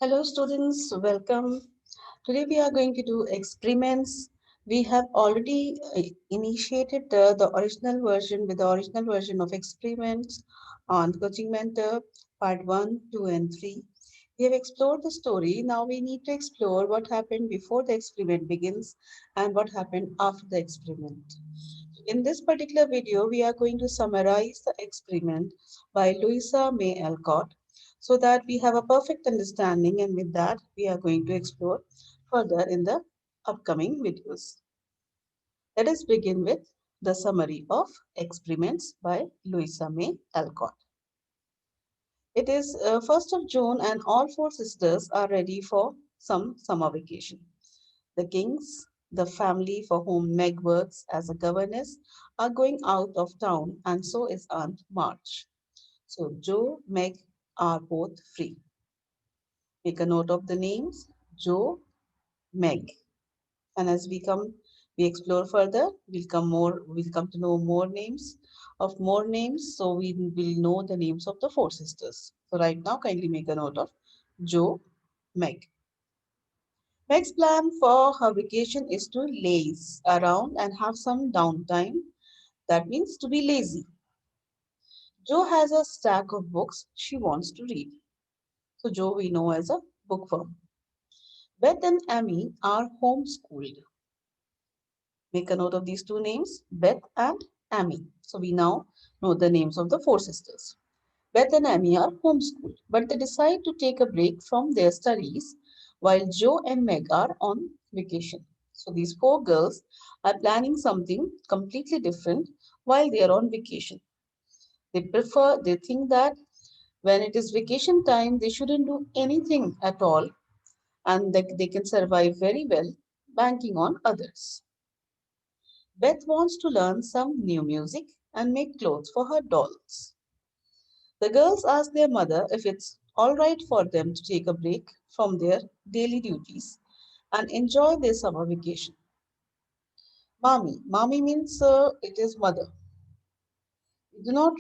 Hello students, welcome. Today we are going to do experiments. We have already initiated the original version with the original version of experiments on coaching mentor part 1, 2 and 3. We have explored the story. Now we need to explore what happened before the experiment begins and what happened after the experiment. In this particular video, we are going to summarize the experiment by Louisa May Alcott so that we have a perfect understanding, and with that, we are going to explore further in the upcoming videos. Let us begin with the summary of experiments by Louisa May Alcott. It is 1st of June and all four sisters are ready for some summer vacation. The Kings, the family for whom Meg works as a governess, are going out of town, and so is Aunt March. So Joe, Meg are both free. Make a note of the names Joe, Meg. And as we explore further, we'll come to know more names. So we will know the names of the four sisters. So right now, kindly make a note of Joe, Meg. Meg's plan for her vacation is to laze around and have some downtime. That means to be lazy. Joe has a stack of books she wants to read. So Joe we know as a bookworm. Beth and Amy are homeschooled. Make a note of these two names, Beth and Amy. So we now know the names of the four sisters. Beth and Amy are homeschooled, but they decide to take a break from their studies while Joe and Meg are on vacation. So these four girls are planning something completely different while they are on vacation. They think that when it is vacation time, they shouldn't do anything at all and that they can survive very well banking on others. Beth wants to learn some new music and make clothes for her dolls. The girls ask their mother if it's all right for them to take a break from their daily duties and enjoy their summer vacation. Mommy means it is mother. We do not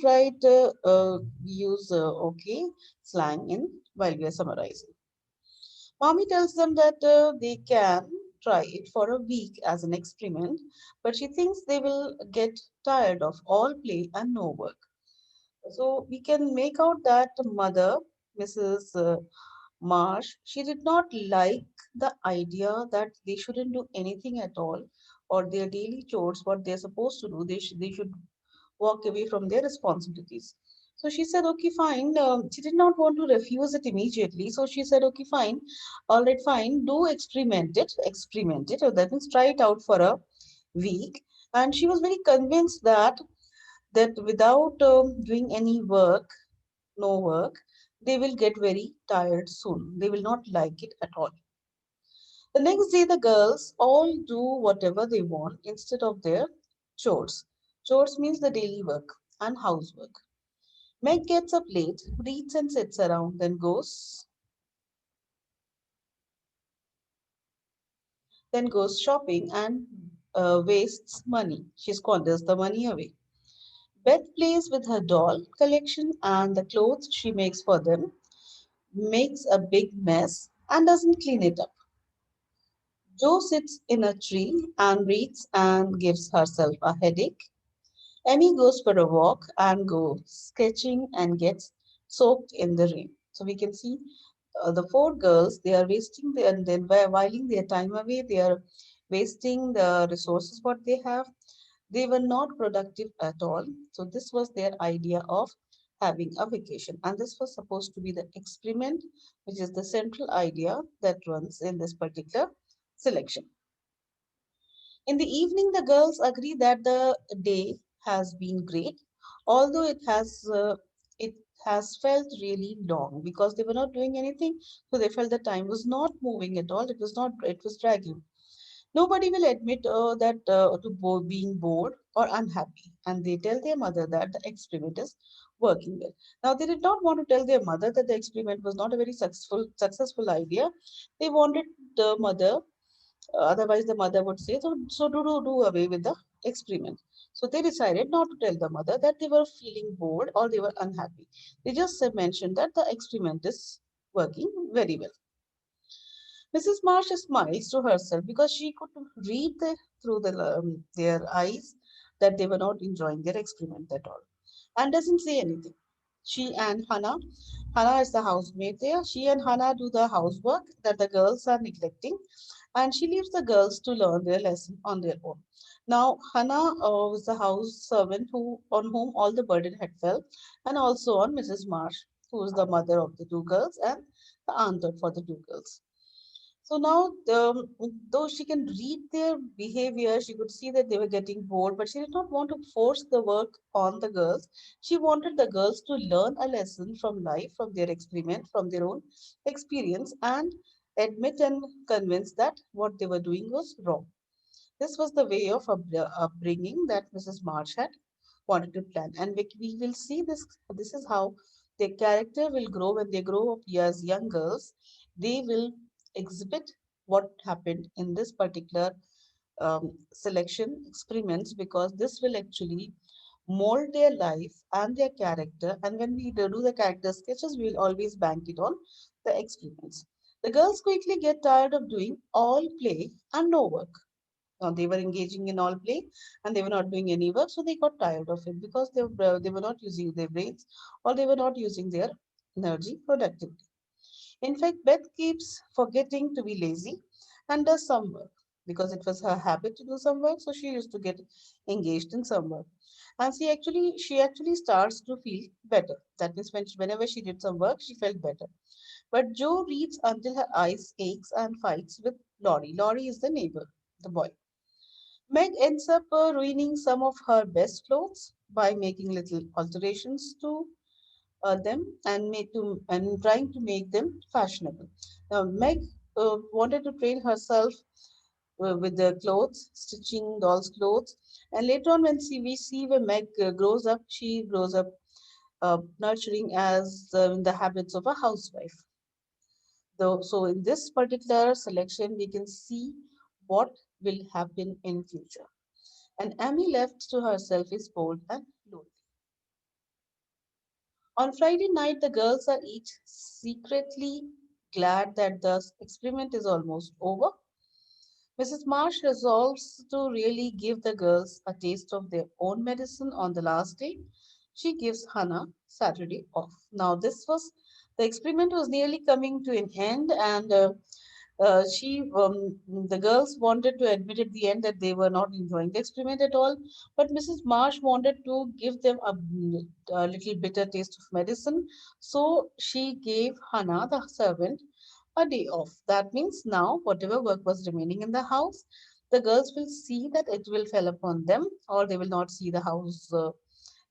use okay slang in while we are summarizing. Mommy tells them that they can try it for a week as an experiment, but she thinks they will get tired of all play and no work. So we can make out that mother, Mrs. Marsh, she did not like the idea that they shouldn't do anything at all or their daily chores, what they're supposed to do, they should walk away from their responsibilities. So she said, okay, fine. She did not want to refuse it immediately. So she said, okay, fine. All right, fine. Do experiment it. Or that means try it out for a week. And she was very convinced that without doing any work, no work, they will get very tired soon. They will not like it at all. The next day, the girls all do whatever they want instead of their chores. Chores means the daily work and housework. Meg gets up late, reads and sits around, then goes shopping and wastes money. She squanders the money away. Beth plays with her doll collection and the clothes she makes for them, makes a big mess and doesn't clean it up. Jo sits in a tree and reads and gives herself a headache. Emmy goes for a walk and goes sketching and gets soaked in the rain. So we can see the four girls, they are wasting their, and then whiling their time away, they are wasting the resources what they have. They were not productive at all. So this was their idea of having a vacation. And this was supposed to be the experiment, which is the central idea that runs in this particular selection. In the evening, the girls agree that the day has been great, although it has felt really long because they were not doing anything. So they felt the time was not moving at all. It was dragging. Nobody will admit being bored or unhappy, and they tell their mother that the experiment is working well. Now, they did not want to tell their mother that the experiment was not a very successful idea. They wanted the mother, otherwise the mother would say, so do away with the experiment. So they decided not to tell the mother that they were feeling bored or they were unhappy. They just mentioned that the experiment is working very well. Mrs. Marsh smiles to herself because she could read through their eyes that they were not enjoying their experiment at all, and doesn't say anything. She and Hannah is the housemaid there. She and Hannah do the housework that the girls are neglecting, and she leaves the girls to learn their lesson on their own. Now, Hannah was the house servant on whom all the burden had fell, and also on Mrs. Marsh, who was the mother of the two girls and the aunt for the two girls. So now, though she can read their behavior, she could see that they were getting bored, but she did not want to force the work on the girls. She wanted the girls to learn a lesson from life, from their experiment, from their own experience, and admit and convince that what they were doing was wrong. This was the way of upbringing that Mrs. March had wanted to plan. And we will see this. This is how their character will grow when they grow up as young girls. They will exhibit what happened in this particular selection experiments because this will actually mold their life and their character. And when we do the character sketches, we will always bank it on the experiments. The girls quickly get tired of doing all play and no work. They were engaging in all play and they were not doing any work, so they got tired of it because they were not using their brains or they were not using their energy productively. In fact, Beth keeps forgetting to be lazy and does some work because it was her habit to do some work, so she used to get engaged in some work. And she actually starts to feel better. That means whenever she did some work, she felt better. But Joe reads until her eyes aches and fights with Laurie. Laurie is the neighbor, the boy. Meg ends up ruining some of her best clothes by making little alterations to them and trying to make them fashionable. Now, Meg wanted to train herself with the clothes, stitching dolls' clothes, and later on, we see when Meg grows up, she grows up nurturing as in the habits of a housewife. Though, so in this particular selection, we can see what will happen in future. And Amy, left to herself, is bored and lonely. On Friday night, the girls are each secretly glad that the experiment is almost over. Mrs. Marsh resolves to really give the girls a taste of their own medicine on the last day. She gives Hannah Saturday off. Now, the experiment was nearly coming to an end, and the girls wanted to admit at the end that they were not enjoying the experiment at all. But Mrs. Marsh wanted to give them a little bitter taste of medicine. So she gave Hannah, the servant, a day off. That means now, whatever work was remaining in the house, the girls will see that it will fall upon them, or they will not see the house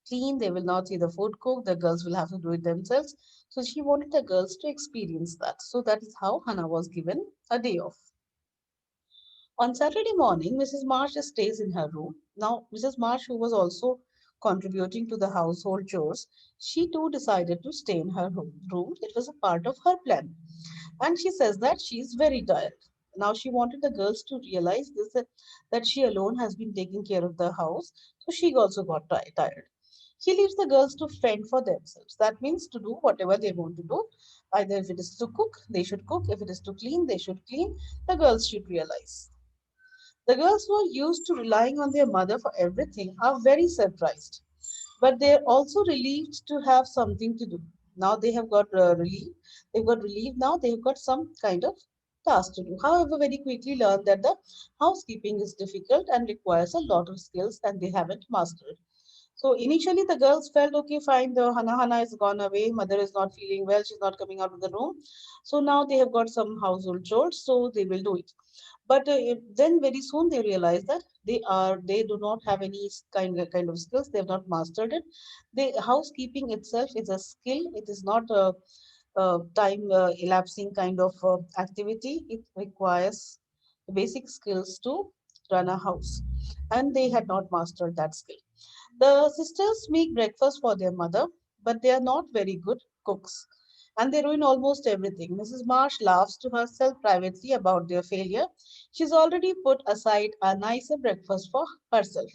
clean, they will not see the food cooked, the girls will have to do it themselves. So she wanted the girls to experience that. So that is how Hannah was given a day off. On Saturday morning, Mrs. Marsh stays in her room. Now, Mrs. Marsh, who was also contributing to the household chores, she too decided to stay in her room. It was a part of her plan. And she says that she is very tired. Now, she wanted the girls to realize that she alone has been taking care of the house. So she also got tired. She leaves the girls to fend for themselves. That means to do whatever they want to do. Either if it is to cook, they should cook. If it is to clean, they should clean. The girls should realize. The girls who are used to relying on their mother for everything are very surprised, but they're also relieved to have something to do. Now they have got relief. They've got relief now. They've got some kind of task to do. However, very quickly learn that the housekeeping is difficult and requires a lot of skills, and they haven't mastered. So initially, the girls felt okay, fine. The Hana is gone away. Mother is not feeling well. She's not coming out of the room. So now they have got some household chores, so they will do it. But then very soon they realize that they do not have any kind of skills. They have not mastered it. The housekeeping itself is a skill. It is not a time elapsing kind of activity. It requires basic skills to run a house, and they had not mastered that skill. The sisters make breakfast for their mother, but they are not very good cooks. And they ruin almost everything. Mrs. Marsh laughs to herself privately about their failure. She's already put aside a nicer breakfast for herself.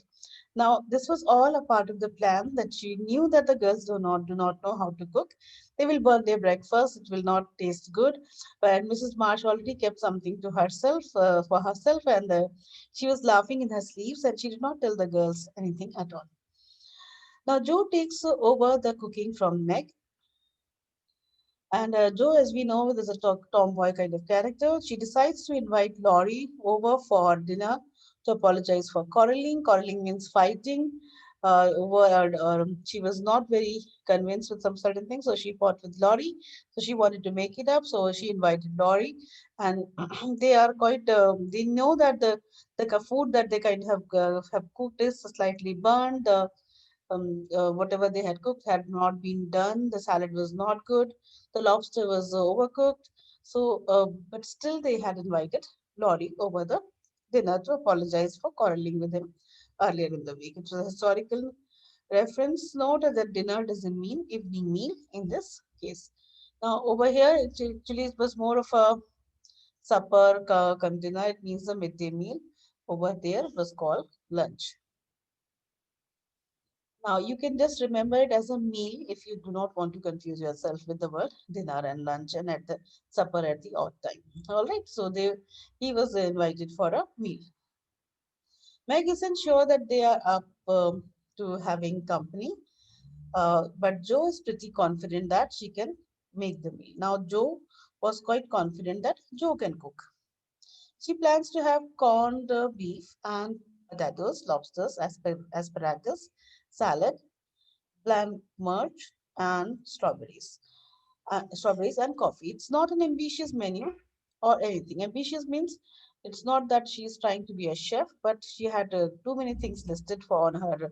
Now, this was all a part of the plan that she knew that the girls do not know how to cook. They will burn their breakfast. It will not taste good. But Mrs. Marsh already kept something to herself for herself, and she was laughing in her sleeves, and she did not tell the girls anything at all. Now Joe takes over the cooking from Meg, and Joe, as we know, is a tomboy kind of character. She decides to invite Laurie over for dinner to apologize for quarreling. Quarreling means fighting. She was not very convinced with some certain things, so she fought with Laurie. So she wanted to make it up, so she invited Laurie, and they are quite. They know that the food that they kind of have cooked is slightly burned. Whatever they had cooked had not been done. The salad was not good. The lobster was overcooked. So, but still, they had invited Laurie over the dinner to apologize for quarreling with him earlier in the week. It's a historical reference note that dinner doesn't mean evening meal in this case. Now, over here, actually it was more of a supper dinner. It means the midday meal. Over there, it was called lunch. Now, you can just remember it as a meal if you do not want to confuse yourself with the word dinner and lunch and at the supper at the odd time. All right, so he was invited for a meal. Meg isn't sure that they are up to having company, but Joe is pretty confident that she can make the meal. Now, Joe was quite confident that Joe can cook. She plans to have corned beef and potatoes, lobsters, asparagus, salad, blanc merch, and strawberries and coffee. It's not an ambitious menu or anything. Ambitious means it's not that she's trying to be a chef, but she had too many things listed for on her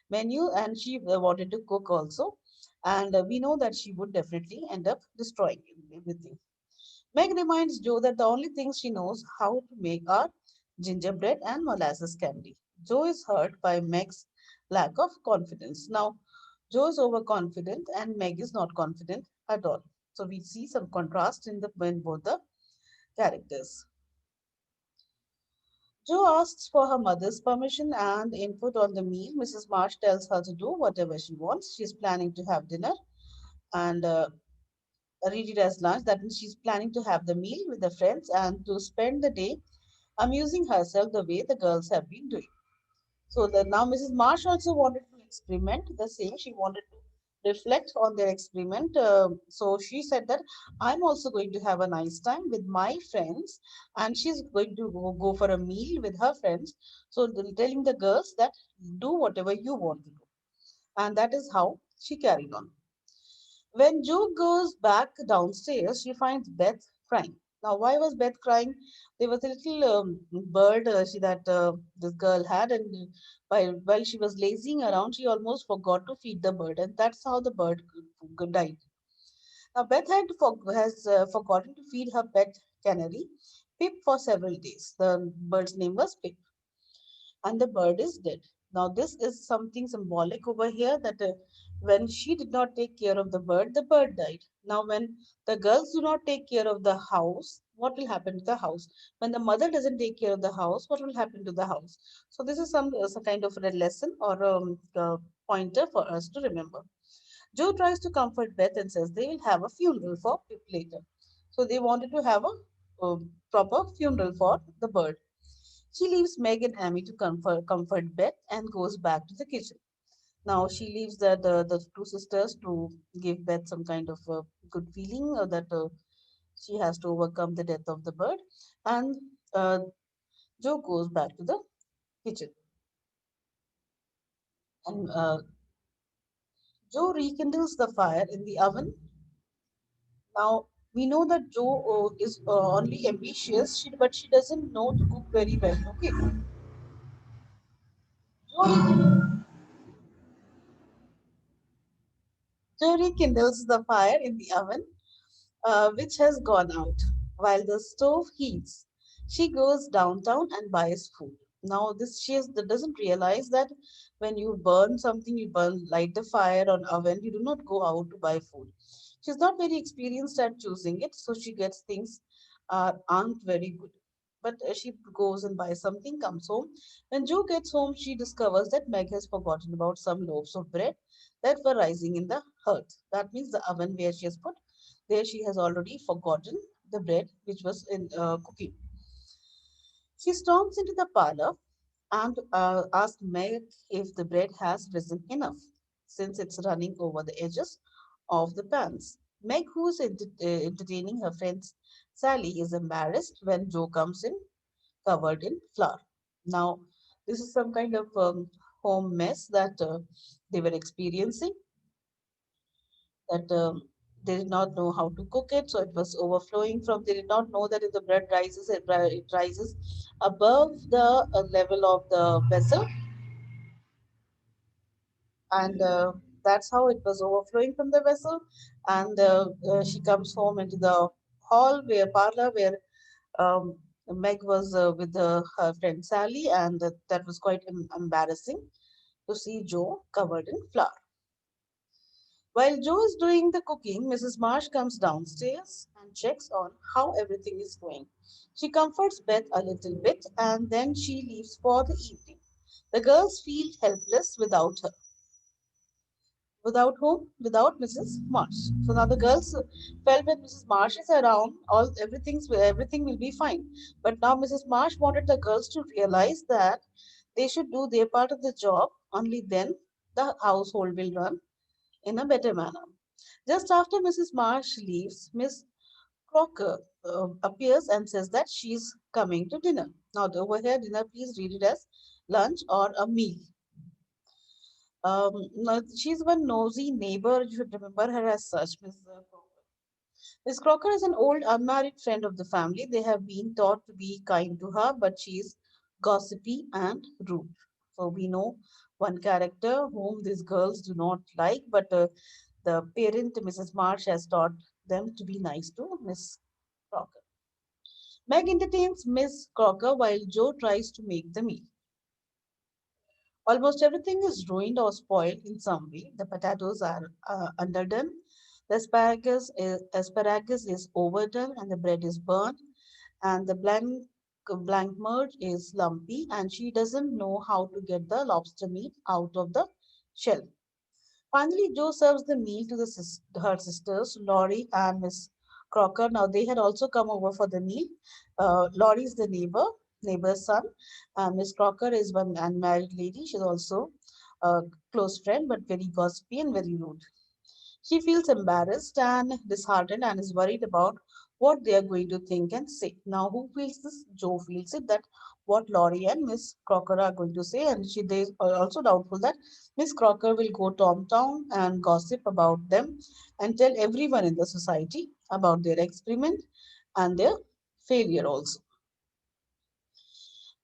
menu, and she wanted to cook also. And we know that she would definitely end up destroying everything. Meg reminds Joe that the only things she knows how to make are gingerbread and molasses candy. Joe is hurt by Meg's lack of confidence. Now, Joe is overconfident and Meg is not confident at all. So we see some contrast in both the characters. Joe asks for her mother's permission and input on the meal. Mrs. Marsh tells her to do whatever she wants. She's planning to have dinner and read it as lunch. That means she's planning to have the meal with the friends and to spend the day amusing herself the way the girls have been doing. So now Mrs. Marsh also wanted to experiment the same. She wanted to reflect on their experiment. So she said that I'm also going to have a nice time with my friends, and she's going to go for a meal with her friends. So telling the girls that do whatever you want to do, and that is how she carried on. When Jo goes back downstairs, she finds Beth crying. Now, why was Beth crying? There was a little bird that this girl had, and while she was lazing around, she almost forgot to feed the bird, and that's how the bird died. Now, Beth has forgotten to feed her pet canary, Pip, for several days. The bird's name was Pip, and the bird is dead. Now, this is something symbolic over here that when she did not take care of the bird died. Now, when the girls do not take care of the house, what will happen to the house? When the mother doesn't take care of the house, what will happen to the house? So, this is some kind of a lesson or pointer for us to remember. Joe tries to comfort Beth and says they will have a funeral for Pip later. So, they wanted to have a proper funeral for the bird. She leaves Meg and Amy to comfort Beth and goes back to the kitchen. Now she leaves the two sisters to give Beth some kind of good feeling that she has to overcome the death of the bird. And uh, Joe goes back to the kitchen. And Joe rekindles the fire in the oven. Now we know that Joe is only ambitious, but she doesn't know to cook very well. Okay. Joe Joe rekindles the fire in the oven which has gone out. While the stove heats, she goes downtown and buys food. Now, doesn't realize that when you burn something, light the fire on oven, you do not go out to buy food. She's not very experienced at choosing it, so she gets things aren't very good. But she goes and buys something, comes home. When Joe gets home, she discovers that Meg has forgotten about some loaves of bread. that were rising in the hearth. That means the oven where she has put. There she has already forgotten the bread which was in cooking. She storms into the parlor and asks Meg if the bread has risen enough, since it's running over the edges of the pans. Meg, who's entertaining her friends Sally, is embarrassed when Joe comes in covered in flour. Now, this is some kind of home mess that they were experiencing, that they did not know how to cook it, so it was overflowing from. They did not know that if the bread rises, it rises above the level of the vessel, and that's how it was overflowing from the vessel. And she comes home into the hall where parlor where um, Meg was with her friend Sally, and that was quite embarrassing to see Joe covered in flour. While Joe is doing the cooking, Mrs. Marsh comes downstairs and checks on how everything is going. She comforts Beth a little bit and then she leaves for the evening. The girls feel helpless without her. Without whom? Without Mrs. Marsh. So now the girls felt when Mrs. Marsh is around, everything will be fine. But now Mrs. Marsh wanted the girls to realize that they should do their part of the job. Only then the household will run in a better manner. Just after Mrs. Marsh leaves, Miss Crocker appears and says that she's coming to dinner. Now, over here, dinner, please read it as lunch or a meal. Now, she's one nosy neighbor. You should remember her as such, Miss Crocker. Miss Crocker is an old unmarried friend of the family. They have been taught to be kind to her, but she's gossipy and rude. So we know one character whom these girls do not like, but the parent, Mrs. Marsh, has taught them to be nice to Miss Crocker. Meg entertains Miss Crocker while Joe tries to make the meal. Almost everything is ruined or spoiled in some way. The potatoes are underdone, the asparagus is overdone, and the bread is burnt, and the blank merge is lumpy, and she doesn't know how to get the lobster meat out of the shell. Finally, Joe serves the meal to her sisters, Laurie and Miss Crocker. Now, they had also come over for the meal. Laurie is the neighbor's son. Miss Crocker is one unmarried lady. She's also a close friend, but very gossipy and very rude. She feels embarrassed and disheartened and is worried about what they are going to think and say. Now, who feels this? Joe feels it, that what Laurie and Miss Crocker are going to say, and they are also doubtful that Miss Crocker will go Tom Town and gossip about them and tell everyone in the society about their experiment and their failure also.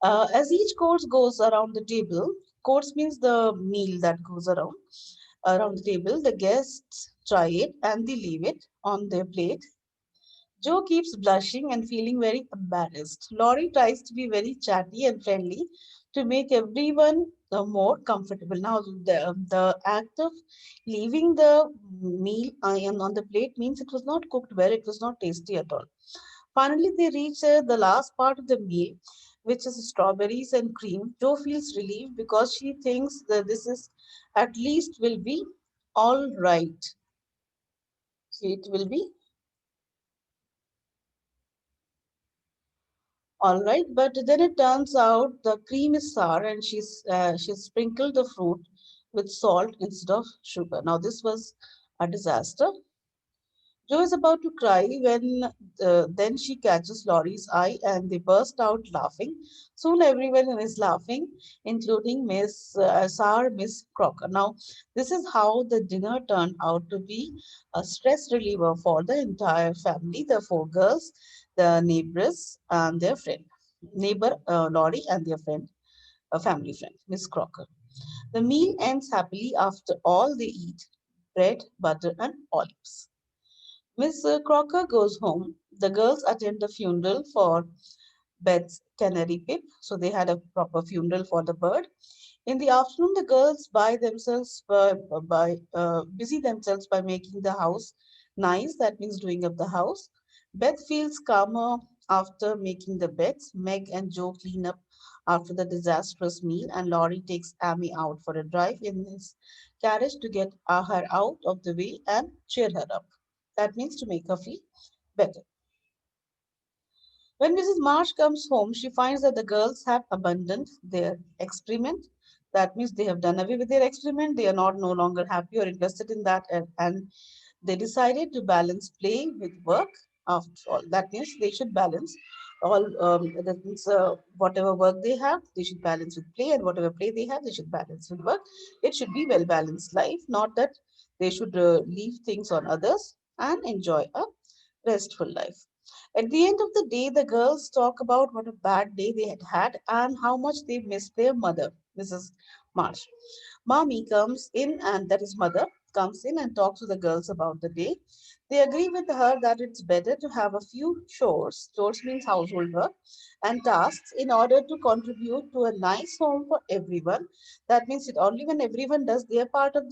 As each course goes around the table, course means the meal that goes around the table, the guests try it and they leave it on their plate. Joe keeps blushing and feeling very embarrassed. Laurie tries to be very chatty and friendly to make everyone more comfortable. Now, the act of leaving the meal on the plate means it was not cooked well, it was not tasty at all. Finally, they reach the last part of the meal, which is strawberries and cream. Joe feels relieved because she thinks that this is at least will be all right. It will be all right, but then it turns out the cream is sour and she's sprinkled the fruit with salt instead of sugar. Now this was a disaster. Joe is about to cry when then she catches Laurie's eye and they burst out laughing. Soon everyone is laughing, including Sour Miss Crocker. Now, this is how the dinner turned out to be a stress reliever for the entire family, the four girls, the neighbors, and their friend. Neighbor Laurie and their friend, a family friend, Miss Crocker. The meal ends happily after all they eat bread, butter, and olives. Miss Crocker goes home. The girls attend the funeral for Beth's canary pip, so they had a proper funeral for the bird. In the afternoon, the girls busy themselves by making the house nice. That means doing up the house. Beth feels calmer after making the beds. Meg and Joe clean up after the disastrous meal, and Laurie takes Amy out for a drive in his carriage to get her out of the way and cheer her up. That means to make her feel better. When Mrs. Marsh comes home, she finds that the girls have abandoned their experiment. That means they have done away with their experiment. They are not no longer happy or interested in that, and they decided to balance play with work. After all, that means they should balance all. That means whatever work they have, they should balance with play, and whatever play they have, they should balance with work. It should be well balanced life, not that they should leave things on others and enjoy a restful life. At the end of the day, the girls talk about what a bad day they had had and how much they missed their mother, Mrs. Marsh. Mommy comes in, and that is mother, comes in and talks to the girls about the day. They agree with her that it's better to have a few chores, chores means household work, and tasks in order to contribute to a nice home for everyone. That means it only when everyone does their part of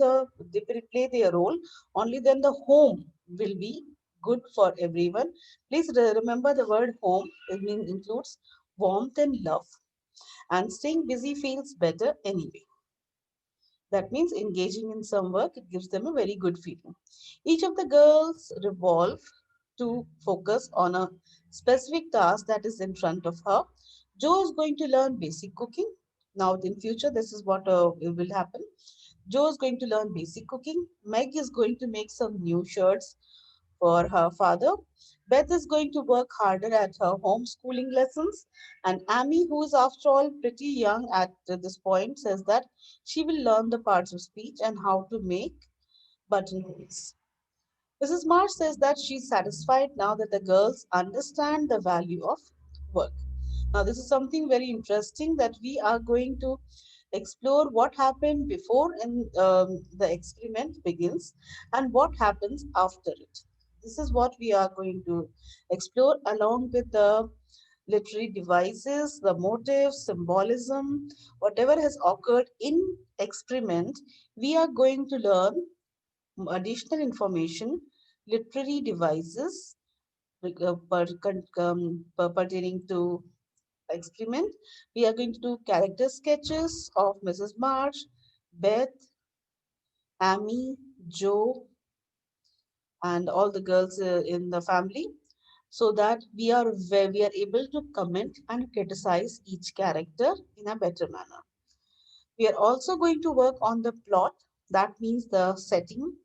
they play their role, only then the home will be good for everyone. Please remember the word home. It means includes warmth and love. And staying busy feels better anyway. That means engaging in some work, it gives them a very good feeling. Each of the girls revolve to focus on a specific task that is in front of her. Jo is going to learn basic cooking. Now, in future, this is what will happen. Jo is going to learn basic cooking. Meg is going to make some new shirts for her father. Beth is going to work harder at her homeschooling lessons. And Amy, who is after all pretty young at this point, says that she will learn the parts of speech and how to make buttonholes. Mrs. Marsh says that she's satisfied now that the girls understand the value of work. Now, this is something very interesting that we are going to explore what happened before the experiment begins and what happens after it. This is what we are going to explore along with the literary devices, the motives, symbolism, whatever has occurred in experiment. We are going to learn additional information, literary devices pertaining to experiment. We are going to do character sketches of Mrs. Marsh, Beth, Amy, Joe, and all the girls in the family, so that we are able to comment and criticize each character in a better manner. We are also going to work on the plot. That means the setting,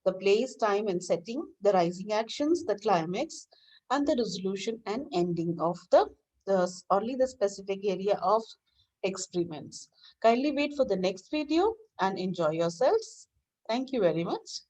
the place, time, and setting, the rising actions, the climax, and the resolution and ending of the only the specific area of experiments. Kindly wait for the next video and enjoy yourselves. Thank you very much.